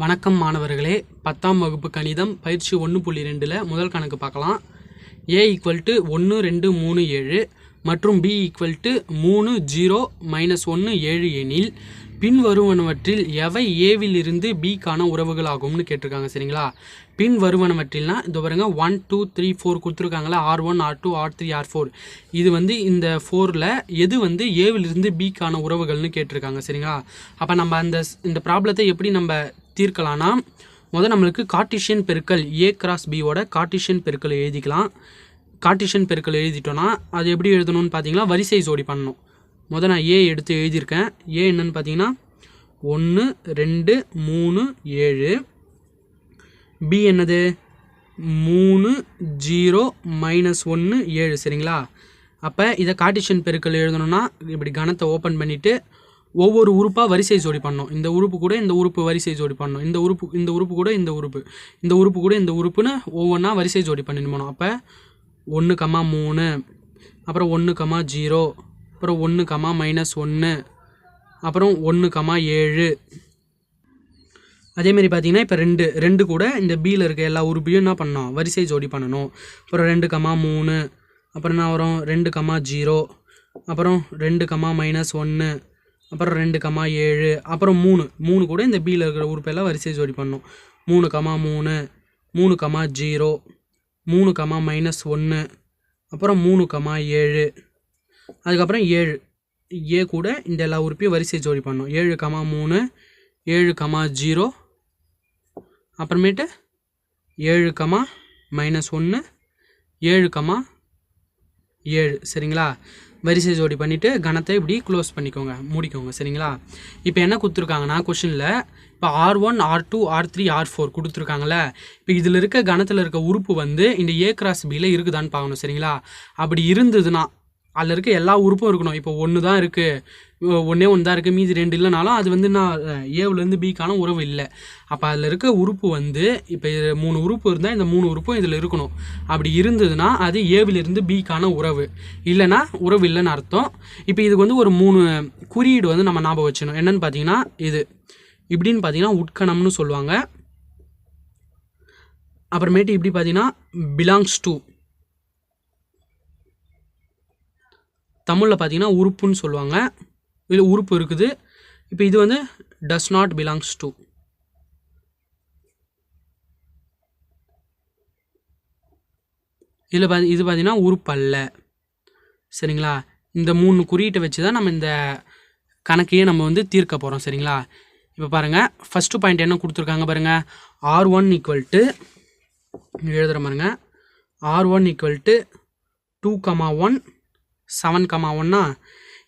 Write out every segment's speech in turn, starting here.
வணக்கம் மாணவர்களே, 10ஆம் வகுப்பு கணிதம் பயிற்சி 1.2ல் முதல் கணக்கு பார்க்கலாம். a = 1 2 3 7 மற்றும் b = 3 0 -1 7 எனில் பின்வருவனவற்றில் எவை ஏவில் இருந்து பிக்கான உறவுகள் ஆகும்னு கேட்டிருக்காங்க. சரிங்களா? பின்வருவனவற்றில்னா இது பாருங்க 1 2 3 4 கொடுத்துருக்காங்களா, R1 R2 R3 R4. இது இந்த 4ல் எது ஏவில் இருந்து பிக்கான உறவுகள்னு கேட்டிருக்காங்க. சரிங்களா? அப்போ நம்ம இந்த ப்ராப்ளத்தை எப்படி நம்ம தீர்க்கலாம்னா, முதல் நம்மளுக்கு கார்ட்டீசியன் பெருக்கல் a கிராஸ் பியோட கார்ட்டீசியன் பெருக்கல் எழுதிக்கலாம். கார்ட்டீசியன் பெருக்கல் எழுதிட்டோன்னா அது எப்படி எழுதணும்னு பார்த்தீங்கன்னா வரிசை ஜோடி பண்ணணும். முதல் நான் a எடுத்து எழுதியிருக்கேன். a என்னன்னு பார்த்தீங்கன்னா 1 2 3 7, b என்னது 3 0 -1 7. சரிங்களா? அப்போ இதை கார்ட்டீசியன் பெருக்கல் எழுதணும்னா இப்படி கணத்தை ஓப்பன் பண்ணிவிட்டு ஒவ்வொரு உறுப்பாக வரிசை ஜோடி பண்ணணும். இந்த உறுப்பு கூட இந்த உறுப்பு வரிசை ஜோடி பண்ணணும். இந்த உறுப்பு கூட இந்த உறுப்பு கூட இந்த உறுப்புன்னு ஒவ்வொன்றா வரிசை ஜோடி பண்ணிட்டு போனோம். அப்போ 1, 3, அப்புறம் 1, 0, அப்புறம் 1, -1, அப்புறம் 1, 7. அதேமாரி பார்த்தீங்கன்னா இப்போ ரெண்டு கூட இந்த பியில் இருக்க எல்லா உறுப்பையும் என்ன பண்ணணும், வரிசை ஜோடி பண்ணணும். அப்புறம் 2, 3, அப்புறம் என்ன வரும் 2, 0, அப்புறம் 2, -1, அப்புறம் 2, 7, அப்புறம் 3 கூட இந்த பியில் இருக்கிற உறுப்பெல்லாம் வரிசை ஜோடி பண்ணணும். 3, 3, 3, 0, 3, -1, அப்புறம் 3, 7, அதுக்கப்புறம் 7 ஏ கூட இந்த எல்லா உறுப்பையும் வரிசை ஜோடி பண்ணணும். 7, 3, 7, 0, அப்புறமேட்டு 7, -1, 7, 7. சரிங்களா? வரிசை ஜோடி பண்ணிவிட்டு கணத்தை இப்படி க்ளோஸ் பண்ணிக்கோங்க, மூடிக்கோங்க. சரிங்களா? இப்போ என்ன கொடுத்துருக்காங்கன்னா கொஷினில் இப்போ R1 R2 R3 R4 கொடுத்துருக்காங்களே. இப்போ இதில் இருக்க கணத்தில் இருக்க உறுப்பு இந்த a கிராஸ் பியில் இருக்குதான்னு பார்க்கணும். சரிங்களா? அப்படி இருந்ததுன்னா அதில் இருக்க எல்லா உறுப்பும் இருக்கணும். இப்போ ஒன்று தான் இருக்குது, ஒன்றே ஒன்று தான் இருக்குது, மீதி 2 இல்லைனாலும் அது நான் ஏவிலேருந்து பிக்கான உறவு இல்லை. அப்போ அதில் இருக்க உறுப்பு இப்போ 3 உறுப்பு இருந்தால் இந்த 3 உறுப்பும் இதில் இருக்கணும். அப்படி இருந்ததுன்னா அது ஏவிலிருந்து பிக்கான உறவு, இல்லைன்னா உறவு இல்லைன்னு அர்த்தம். இப்போ இதுக்கு ஒரு 3 குறியீடு நம்ம ஞாபகம் வச்சுக்கணும். என்னன்னு பார்த்தீங்கன்னா இது இப்படின்னு பார்த்தீங்கன்னா உட்கணம்னு சொல்லுவாங்க. அப்புறமேட்டு இப்படி பார்த்தீங்கன்னா பிலாங்ஸ் டு, தமிழில் பார்த்தீங்கன்னா உறுப்புன்னு சொல்லுவாங்க. இதில் உறுப்பு இருக்குது. இப்போ இது டஸ் நாட் பிலாங்ஸ் டு. இது பார்த்தீங்கன்னா உறுப்பு அல்ல. சரிங்களா? இந்த 3 குறியீட்டை வச்சு தான் நம்ம இந்த கணக்கையே நம்ம தீர்க்க போகிறோம். சரிங்களா? இப்போ பாருங்கள், ஃபஸ்ட்டு பாயிண்ட் என்ன கொடுத்துருக்காங்க பாருங்கள். R1 = எழுதுகிற பாருங்க. R1 = 2, 1 7, 1.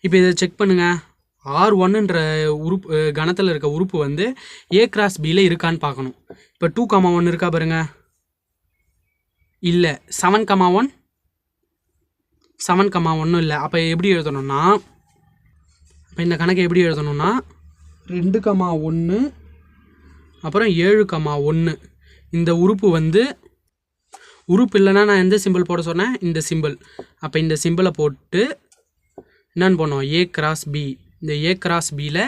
இப்போ இதை செக் பண்ணுங்கள். R1ன்ற உறுப்பு கணத்தில் இருக்க உறுப்பு a கிராஸ் பியில் இருக்கான்னு பார்க்கணும். இப்போ 2, 1 இருக்கா பாருங்க, இல்லை. 7, 1 இல்லை. அப்போ எப்படி எழுதணும்னா, இப்போ இந்த கணக்கை எப்படி எழுதணும்னா 2, 1, அப்புறம் 7, 1. இந்த உறுப்பு உறுப்பு இல்லைன்னா நான் எந்த சிம்பிள் போட சொன்னேன், இந்த சிம்பிள். அப்போ இந்த சிம்பிளை போட்டு என்னென்னு பண்ணோம், a கிராஸ் பி. இந்த a கிராஸ் பியில்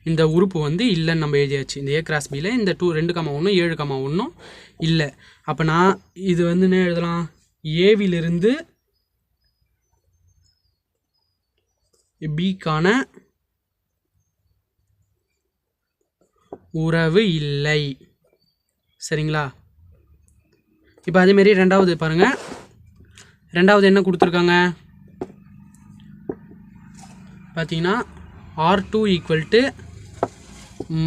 இந்த உறுப்பு இல்லைன்னு நம்ம எழுதியாச்சு. இந்த a கிராஸ் பியில் இந்த 2, 1, 7, 1 இல்லை. அப்போ நான் இது என்ன எழுதலாம், ஏவிலிருந்து பிக்கான உறவு இல்லை. சரிங்களா? இப்போ அதேமாரி ரெண்டாவது பாருங்கள். ரெண்டாவது என்ன கொடுத்துருக்காங்க பார்த்தீங்கன்னா R2 =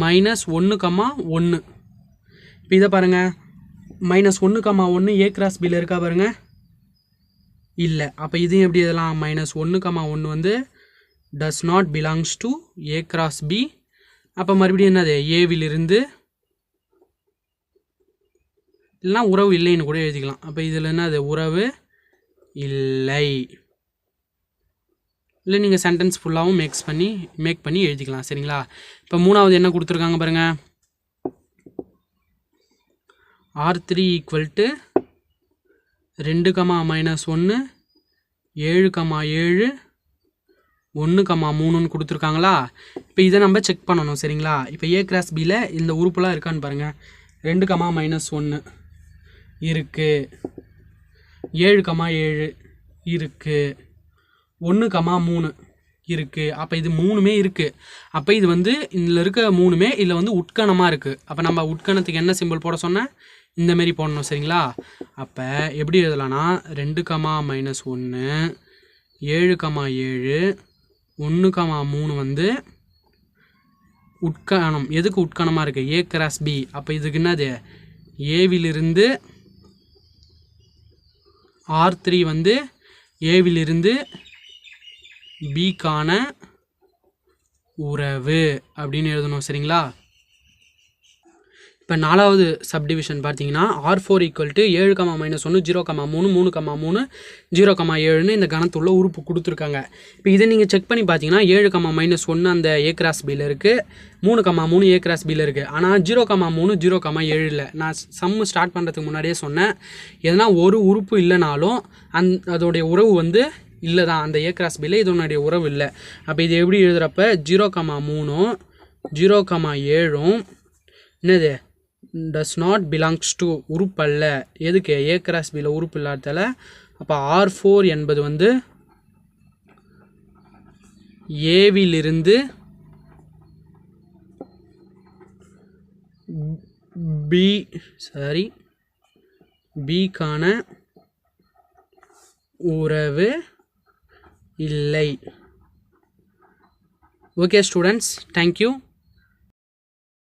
-1, 1. இப்போ இதை பாருங்கள், -1, 1 a கிராஸ் பியில் இருக்கா பாருங்கள், இல்லை. அப்போ இதையும் எப்படி எழுதலாம், -1, 1 does not belongs to a cross B. அப்போ மறுபடியும் என்னது, ஏவிலிருந்து, இல்லைனா உறவு இல்லைன்னு கூட எழுதிக்கலாம். அப்போ இதில் என்னது, உறவு இல்லை. இல்லை நீங்கள் சென்டென்ஸ் ஃபுல்லாகவும் மேக் பண்ணி எழுதிக்கலாம். சரிங்களா? இப்போ மூணாவது என்ன கொடுத்துருக்காங்க பாருங்கள். R3 = 2, -1, 7, 7, 1,3ன்னு கொடுத்துருக்காங்களா? இப்போ இதை நம்ம செக் பண்ணணும் சரிங்களா? இப்போ A கிராஸ் Bயில் இந்த உறுப்புலாம் இருக்கான்னு பாருங்கள். 2,-1 இருக்குது, 7,7 இருக்குது, 1,3 இருக்குது. அப்போ இது 3மே இருக்குது. அப்போ இது வந்து இதில் இருக்க 3மே இதில் வந்து உட்கணமாக இருக்குது. அப்போ நம்ம உட்கணத்துக்கு என்ன சிம்பிள் போட சொன்னேன்? இந்தமாரி போடணும் சரிங்களா? அப்போ எப்படி எழுதலாம்னா 2,-1 7,7 1,3 வந்து உட்கணம். எதுக்கு உட்கணமாக இருக்குது? A cross B. அப்போ இதுக்கு என்னது? ஏவிலிருந்து R3 வந்து ஏவிலிருந்து பிக்கான உறவு அப்படின்னு எழுதணும் சரிங்களா? இப்போ 4வது சப்டிவிஷன் பார்த்தீங்கன்னா R4 = 7,-1 0,3 3,3 0,7ன்னு இந்த கணத்துள்ள உறுப்பு கொடுத்துருக்காங்க. இப்போ இதை நீங்கள் செக் பண்ணி பார்த்தீங்கன்னா 7,-1 அந்த A கிராஸ் Bயில் இருக்குது, 3,3 A கிராஸ் Bயில் இருக்குது. ஆனால் 0,3 0,7 இல்லை. நான் சம்மு ஸ்டார்ட் பண்ணுறதுக்கு முன்னாடியே சொன்னேன், எதனா ஒரு உறுப்பு இல்லைனாலும் அதோடைய உறவு வந்து இல்லை தான். அந்த A கிராஸ் Bயில் இதனுடைய உறவு இல்லை. அப்போ இது எப்படி எழுதுகிறப்ப 0,3 0,7 என்னது? does not belongs to உறுப்பு அல்ல. எதுக்கு? A கிராஸ் Bயில் உறுப்பு இல்லாததால். அப்போ R4 என்பது வந்து ஏவிலிருந்து பிக்கான உறவு இல்லை. Okay students, thank you.